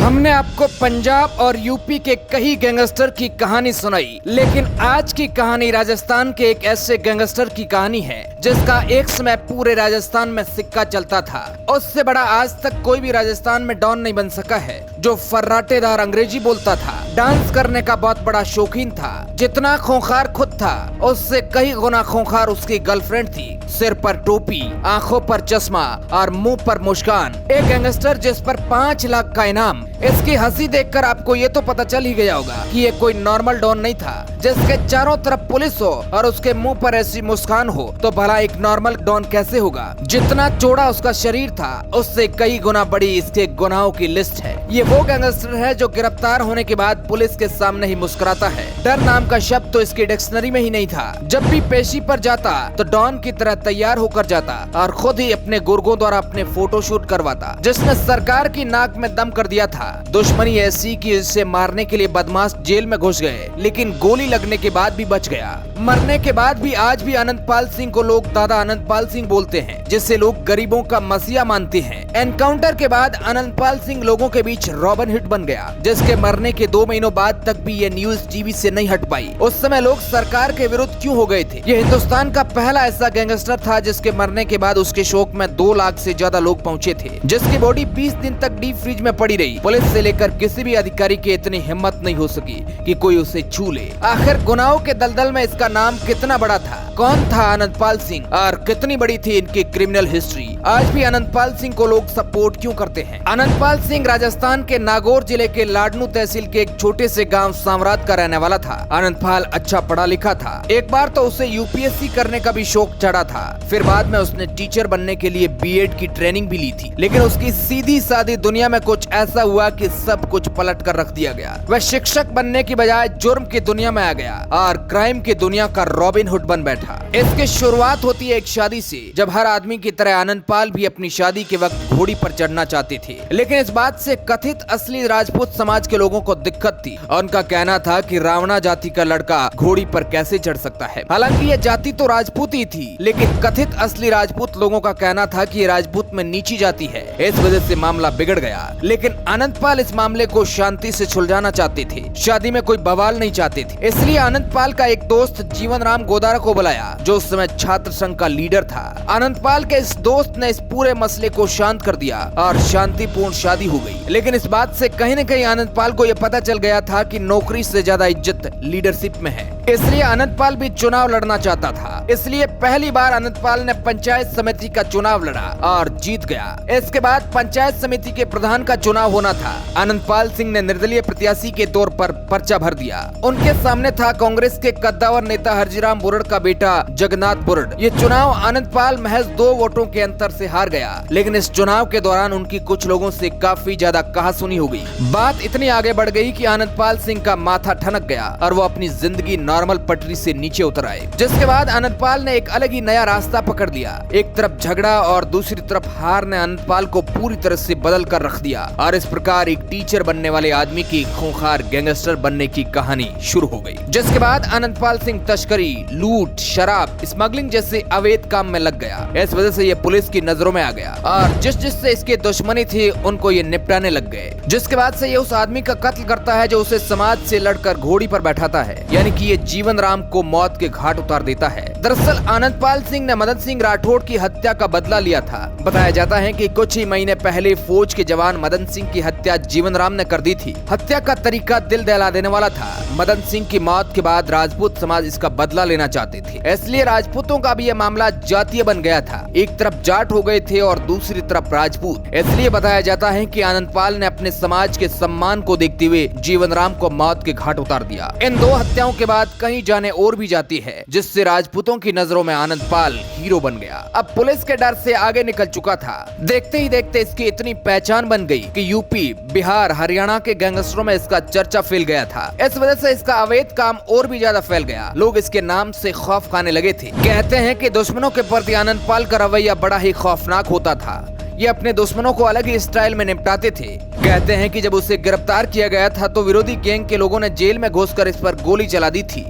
हमने आपको पंजाब और यूपी के कई गैंगस्टर की कहानी सुनाई, लेकिन आज की कहानी राजस्थान के एक ऐसे गैंगस्टर की कहानी है जिसका एक समय पूरे राजस्थान में सिक्का चलता था। उससे बड़ा आज तक कोई भी राजस्थान में डॉन नहीं बन सका है, जो फर्राटेदार अंग्रेजी बोलता था, डांस करने का बहुत बड़ा शौकीन था। जितना खूंखार खुद था, उससे कई गुना खूंखार उसकी गर्लफ्रेंड थी। सिर पर टोपी, आंखों पर चश्मा और मुंह पर मुस्कान। एक गैंगस्टर जिस पर 5 लाख का इनाम। इसकी हंसी देखकर आपको ये तो पता चल ही गया होगा कि ये कोई नॉर्मल डॉन नहीं था। जिसके चारों तरफ पुलिस हो और उसके मुंह पर ऐसी मुस्कान हो तो भला एक नॉर्मल डॉन कैसे होगा। जितना चौड़ा उसका शरीर था, उससे कई गुना बड़ी इसके गुनाहों की लिस्ट है। ये वो गैंगस्टर है जो गिरफ्तार होने के बाद पुलिस के सामने ही मुस्कुराता है। डर नाम का शब्द तो इसकी डिक्शनरी में ही नहीं था। जब भी पेशी पर जाता तो डॉन की तरह तैयार होकर जाता और खुद ही अपने गुर्गों द्वारा अपने फोटोशूट करवाता, जिसने सरकार की नाक में दम कर दिया था। दुश्मनी ऐसी कि इसे मारने के लिए बदमाश जेल में घुस गए, लेकिन गोली लगने के बाद भी बच गया। मरने के बाद भी आज भी अनंतपाल सिंह को लोग दादा अनंतपाल सिंह बोलते हैं, जिससे लोग गरीबों का मसीहा मानते हैं। एनकाउंटर के बाद अनंतपाल सिंह लोगों के बीच रॉबिन हुड बन गया, जिसके मरने के 2 महीनों बाद तक भी ये न्यूज टीवी से नहीं हट पाई। उस समय लोग सरकार के विरुद्ध क्यों हो गए थे। ये हिंदुस्तान का पहला ऐसा गैंगस्टर था जिसके मरने के बाद उसके शोक में 2 लाख से ज्यादा लोग पहुंचे थे, जिसकी बॉडी 20 दिन तक डीप फ्रीज में पड़ी रही। पुलिस से लेकर किसी भी अधिकारी की इतनी हिम्मत नहीं हो सकी कि कोई उसे छू ले। आखिर गुनाहों के दलदल में इसका नाम कितना बड़ा था। कौन था अनंतपाल सिंह और कितनी बड़ी थी इनकी क्रिमिनल हिस्ट्री। आज भी अनंतपाल सिंह को लोग सपोर्ट क्यों करते हैं। अनंतपाल सिंह राजस्थान के नागौर जिले के लाडनू तहसील के एक छोटे से गांव सामरात का रहने वाला था। अनंतपाल अच्छा पढ़ा लिखा था। एक बार तो उसे यूपीएससी करने का भी शौक चढ़ा था। फिर बाद में उसने टीचर बनने के लिए बीएड की ट्रेनिंग भी ली थी, लेकिन उसकी सीधी सादी दुनिया में कुछ ऐसा हुआ कि सब कुछ पलट कर रख दिया गया। वह शिक्षक बनने की बजाय जुर्म की दुनिया में आ गया और क्राइम की दुनिया का रॉबिन हुड बन बैठा। इसकी शुरुआत होती है एक शादी से, जब हर आदमी की तरह अनंतपाल भी अपनी शादी के वक्त घोड़ी पर चढ़ना चाहते थे, लेकिन इस बात से कथित असली राजपूत समाज के लोगों को दिक्कत थी। और उनका कहना था कि रावणा जाति का लड़का घोड़ी पर कैसे चढ़ सकता है। हालांकि ये जाति तो राजपूत ही थी, लेकिन कथित असली राजपूत लोगों का कहना था कि ये राजपूत में नीची जाति है। इस वजह से मामला बिगड़ गया, लेकिन अनंतपाल इस मामले को शांति से सुलझाना चाहते थे। शादी में कोई बवाल नहीं चाहते थे। इसलिए अनंतपाल का एक दोस्त जीवन राम गोदारा को बुलाया, जो उस समय छात्र संघ का लीडर था। अनंतपाल के इस दोस्त ने इस पूरे मसले को शांत कर दिया और शांतिपूर्ण शादी हो गई। लेकिन इस बात से कहीं न कहीं अनंतपाल को यह पता चल गया था कि नौकरी से ज्यादा इज्जत लीडरशिप में है। इसलिए अनंतपाल भी चुनाव लड़ना चाहता था। इसलिए पहली बार अनंतपाल ने पंचायत समिति का चुनाव लड़ा और जीत गया। इसके बाद पंचायत समिति के प्रधान का चुनाव होना था। अनंतपाल सिंह ने निर्दलीय प्रत्याशी के तौर पर पर्चा भर दिया। उनके सामने था कांग्रेस के कद्दावर नेता हरजीराम बुरड़ का बेटा जगन्नाथ बुरड़। ये चुनाव अनंतपाल महज 2 वोटों के अंतर से हार गया, लेकिन इस चुनाव के दौरान उनकी कुछ लोगों से काफी ज्यादा कहासुनी हो गई। बात इतनी आगे बढ़ गई कि अनंतपाल सिंह का माथा ठनक गया और वो अपनी जिंदगी नॉर्मल पटरी से नीचे उतर आए। जिसके बाद अनंतपाल ने एक अलग ही नया रास्ता पकड़ लिया। एक तरफ झगड़ा और दूसरी तरफ हार ने अनंतपाल को पूरी तरह से बदल कर रख दिया और इस प्रकार एक टीचर बनने वाले आदमी की खूंखार गैंगस्टर बनने की कहानी शुरू हो गई। जिसके बाद अनंतपाल सिंह तस्करी, लूट, शराब, स्मगलिंग जैसे अवैध काम में लग गया। इस वजह से ये पुलिस की नजरों में आ गया और जिससे इसके दुश्मनी थी उनको ये निपटाने लग गए। जिसके बाद से ये उस आदमी का कत्ल करता है जो उसे समाज से लड़कर घोड़ी पर बैठाता है, यानी कि ये जीवन राम को मौत के घाट उतार देता है। दरअसल अनंतपाल सिंह ने मदन सिंह राठौड़ की हत्या का बदला लिया था। बताया जाता है कि कुछ ही महीने पहले फौज के जवान मदन सिंह की हत्या जीवन राम ने कर दी थी। हत्या का तरीका दिल दहला देने वाला था। मदन सिंह की मौत के बाद राजपूत समाज इसका बदला लेना चाहते थे, इसलिए राजपूतों का भी यह मामला जातीय बन गया था। एक तरफ जाट हो गए थे और दूसरी तरफ राजपूत। इसलिए बताया जाता है कि अनंतपाल ने अपने समाज के सम्मान को देखते हुए जीवन राम को मौत के घाट उतार दिया। इन 2 हत्याओं के बाद कहीं जाने और भी जाती है, जिससे राजपूतों की नजरों में अनंतपाल हीरो बन गया। अब पुलिस के डर से आगे निकल चुका था। देखते ही देखते इसकी इतनी पहचान बन गई कि यूपी, बिहार, हरियाणा के गैंगस्टरों में इसका चर्चा फैल गया था। इस वजह से इसका अवैध काम और भी ज्यादा फैल गया। लोग इसके नाम से खौफ खाने लगे थे। कहते हैं कि दुश्मनों के प्रति अनंतपाल का रवैया बड़ा ही खौफनाक होता था। ये अपने दुश्मनों को अलग ही स्टाइल में निपटाते थे। कहते हैं कि जब उसे गिरफ्तार किया गया था तो विरोधी गैंग के लोगों ने जेल में घुसकर इस पर गोली चला दी थी,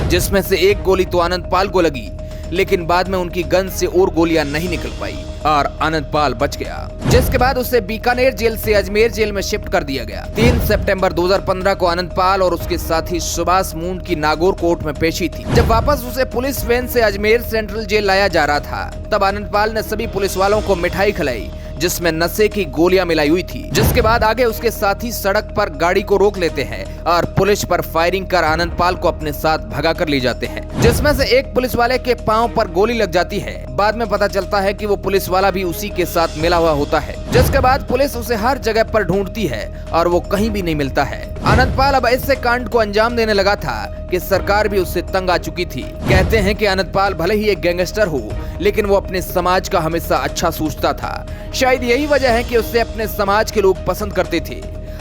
जिसमें से एक गोली तो अनंतपाल को लगी, लेकिन बाद में उनकी गन से और गोलियां नहीं निकल पाई और आनंदपाल बच गया, जिसके बाद उसे बीकानेर जेल से अजमेर जेल में शिफ्ट कर दिया गया। 3 सितंबर 2015 को आनंदपाल और उसके साथी सुभाष मूंड की नागौर कोर्ट में पेशी थी। जब वापस उसे पुलिस वैन से अजमेर सेंट्रल जेल लाया जा रहा था, तब आनंदपाल ने सभी पुलिस वालों को मिठाई खिलाई जिसमें नशे की गोलियां मिलाई हुई थी। जिसके बाद आगे उसके साथी सड़क पर गाड़ी को रोक लेते हैं और पुलिस पर फायरिंग कर आनंदपाल को अपने साथ भगा कर ले जाते हैं, जिसमें से एक पुलिस वाले के पांव पर गोली लग जाती है। बाद में पता चलता है कि वो पुलिस वाला भी उसी के साथ मिला हुआ होता है, जिसके बाद पुलिस उसे हर जगह पर ढूंढती है और वो कहीं भी नहीं मिलता है। आनंदपाल अब ऐसे कांड को अंजाम देने लगा था कि सरकार भी उससे तंग आ चुकी थी। कहते हैं कि आनंदपाल भले ही एक गैंगस्टर हो, लेकिन वो अपने समाज का हमेशा अच्छा सोचता था। शायद यही वजह है कि उसे अपने समाज के लोग पसंद करते थे।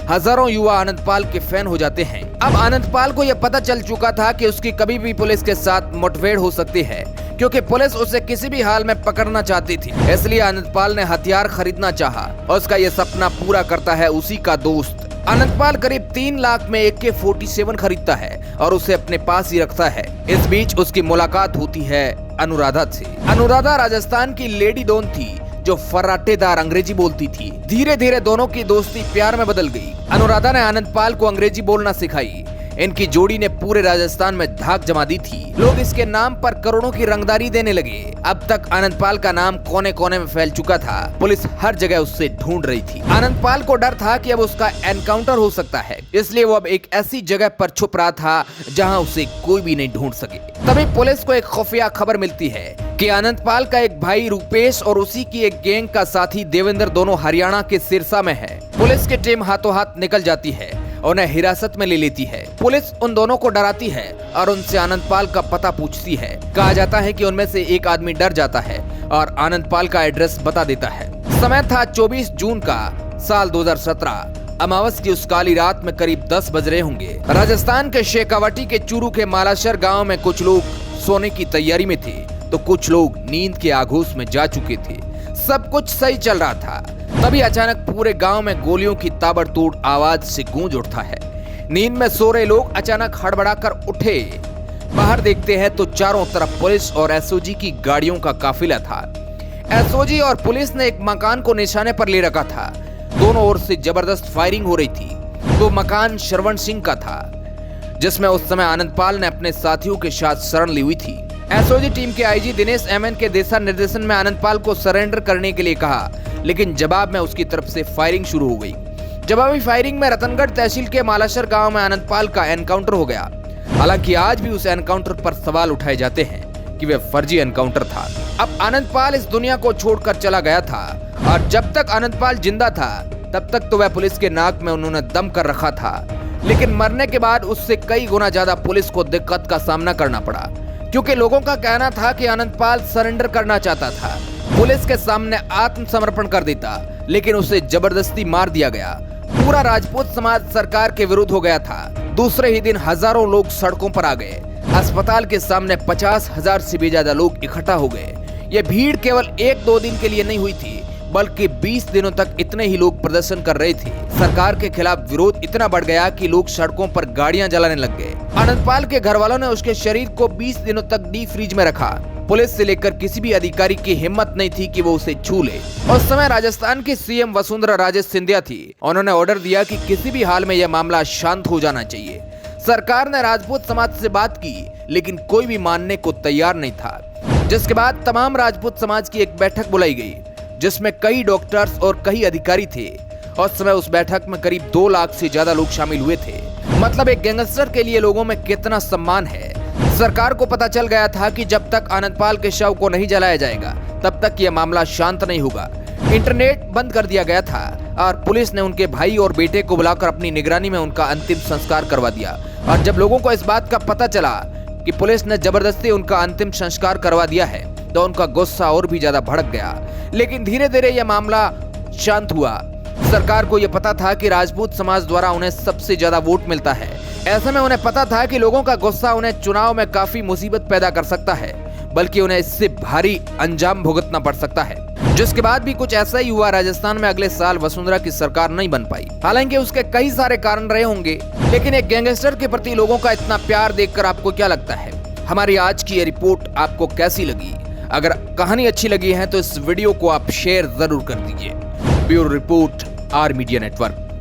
हजारों युवा आनंदपाल के फैन हो जाते हैं। अब आनंदपाल को यह पता चल चुका था कि उसकी कभी भी पुलिस के साथ मुठभेड़ हो सकती है, क्योंकि पुलिस उसे किसी भी हाल में पकड़ना चाहती थी। इसलिए आनंदपाल ने हथियार खरीदना चाहा और उसका यह सपना पूरा करता है उसी का दोस्त। आनंदपाल करीब 3 लाख में AK-47 खरीदता है और उसे अपने पास ही रखता है। इस बीच उसकी मुलाकात होती है अनुराधा से। अनुराधा राजस्थान की लेडी डॉन थी जो फर्राटेदार अंग्रेजी बोलती थी। धीरे धीरे दोनों की दोस्ती प्यार में बदल गई। अनुराधा ने आनंदपाल को अंग्रेजी बोलना सिखाई। इनकी जोड़ी ने पूरे राजस्थान में धाक जमा दी थी। लोग इसके नाम पर करोड़ों की रंगदारी देने लगे। अब तक आनंदपाल का नाम कोने कोने में फैल चुका था। पुलिस हर जगह उससे ढूंढ रही थी। आनंदपाल को डर था कि अब उसका एनकाउंटर हो सकता है, इसलिए वो अब एक ऐसी जगह पर छुप रहा था जहां उसे कोई भी नहीं ढूंढ सके। तभी पुलिस को एक खुफिया खबर मिलती है कि आनंदपाल का एक भाई रूपेश और उसी की एक गैंग का साथी देवेंद्र दोनों हरियाणा के सिरसा में है। पुलिस की टीम हाथों हाथ निकल जाती है, उन्हें हिरासत में ले लेती है। पुलिस उन दोनों को डराती है और उनसे आनंदपाल का पता पूछती है। कहा जाता है कि उनमें से एक आदमी डर जाता है और आनंदपाल का एड्रेस बता देता है। समय था 24 जून का साल 2017। अमावस की उस काली रात में करीब 10 बज रहे होंगे। राजस्थान के शेखावाटी के चूरू के मालाशर गाँव में कुछ लोग सोने की तैयारी में थे तो कुछ लोग नींद के आगोश में जा चुके थे। सब कुछ सही चल रहा था, तभी अचानक पूरे गांव में गोलियों की ताबड़तोड़ आवाज से गूंज उठता है। नींद में सो रहे लोग अचानक हड़बड़ाकर उठे। बाहर देखते हैं तो चारों तरफ पुलिस और एसओजी की गाड़ियों का काफिला था। एसओजी और पुलिस ने एक मकान को निशाने पर ले रखा था। दोनों ओर से जबरदस्त फायरिंग हो रही थी। वो मकान श्रवण सिंह का था, जिसमें उस समय आनंदपाल ने अपने साथियों के साथ शरण ली हुई थी। एसओजी टीम के आईजी दिनेश एमएन के दिशा निर्देशन में आनंदपाल को सरेंडर करने के लिए कहा, लेकिन जवाब में उसकी तरफ से फायरिंग शुरू हो गई। जवाबी फायरिंग में रतनगढ़ तहसील के मालाशर गांव में आनंदपाल का एनकाउंटर हो गया। हालांकि आज भी उस एनकाउंटर पर सवाल उठाए जाते हैं कि वह फर्जी एनकाउंटर था। अब आनंदपाल इस दुनिया को छोड़कर चला गया था और जब तक आनंदपाल जिंदा था तब तक तो वह पुलिस के नाक में उन्होंने दम कर रखा था, लेकिन मरने के बाद उससे कई गुना ज्यादा पुलिस को दिक्कत का सामना करना पड़ा, क्योंकि लोगों का कहना था कि आनंदपाल सरेंडर करना चाहता था, पुलिस के सामने आत्मसमर्पण कर देता, लेकिन उसे जबरदस्ती मार दिया गया। पूरा राजपूत समाज सरकार के विरुद्ध हो गया था। दूसरे ही दिन हजारों लोग सड़कों पर आ गए। अस्पताल के सामने 50,000 से भी ज्यादा लोग इकट्ठा हो गए। ये भीड़ केवल 1-2 दिन के लिए नहीं हुई थी, बल्कि 20 दिनों तक इतने ही लोग प्रदर्शन कर रहे थे। सरकार के खिलाफ विरोध इतना बढ़ गया कि लोग सड़कों पर गाड़ियां जलाने लग गए। आनंदपाल के घर वालों ने उसके शरीर को 20 दिनों तक डीप फ्रीज में रखा। पुलिस से लेकर किसी भी अधिकारी की हिम्मत नहीं थी कि वो उसे छू ले। उस समय राजस्थान की सीएम वसुंधरा राजे सिंधिया थी। उन्होंने ऑर्डर दिया कि किसी भी हाल में यह मामला शांत हो जाना चाहिए। सरकार ने राजपूत समाज से बात की, लेकिन कोई भी मानने को तैयार नहीं था, जिसके बाद तमाम राजपूत समाज की एक बैठक बुलाई गई, जिसमें कई डॉक्टर्स और कई अधिकारी थे। उस समय उस बैठक में करीब 2 लाख से ज्यादा लोग शामिल हुए थे। मतलब एक गैंगस्टर के लिए लोगों में कितना सम्मान है। सरकार को पता चल गया था कि जब तक आनंदपाल के शव को नहीं जलाया जाएगा तब तक यह मामला शांत नहीं होगा। इंटरनेट बंद कर दिया गया था और पुलिस ने उनके भाई और बेटे को बुलाकर अपनी निगरानी में उनका अंतिम संस्कार करवा दिया। और जब लोगों को इस बात का पता चला कि पुलिस ने जबरदस्ती उनका अंतिम संस्कार करवा दिया है तो उनका गुस्सा और भी ज्यादा भड़क गया। लेकिन धीरे धीरे यह मामला शांत हुआ। सरकार को यह पता था कि राजपूत समाज द्वारा उन्हें सबसे ज्यादा वोट मिलता है। ऐसे में उन्हें पता था कि लोगों का गुस्सा उन्हें चुनाव में काफी मुसीबत पैदा कर सकता है, बल्कि उन्हें इससे भारी अंजाम भुगतना पड़ सकता है। जिसके बाद भी कुछ ऐसा ही हुआ। राजस्थान में अगले साल वसुंधरा की सरकार नहीं बन पाई। हालांकि उसके कई सारे कारण रहे होंगे, लेकिन एक गैंगस्टर के प्रति लोगों का इतना प्यार देखकर आपको क्या लगता है? हमारी आज की ये रिपोर्ट आपको कैसी लगी? अगर कहानी अच्छी लगी है तो इस वीडियो को आप शेयर जरूर कर दीजिए। Bureau report, R media network.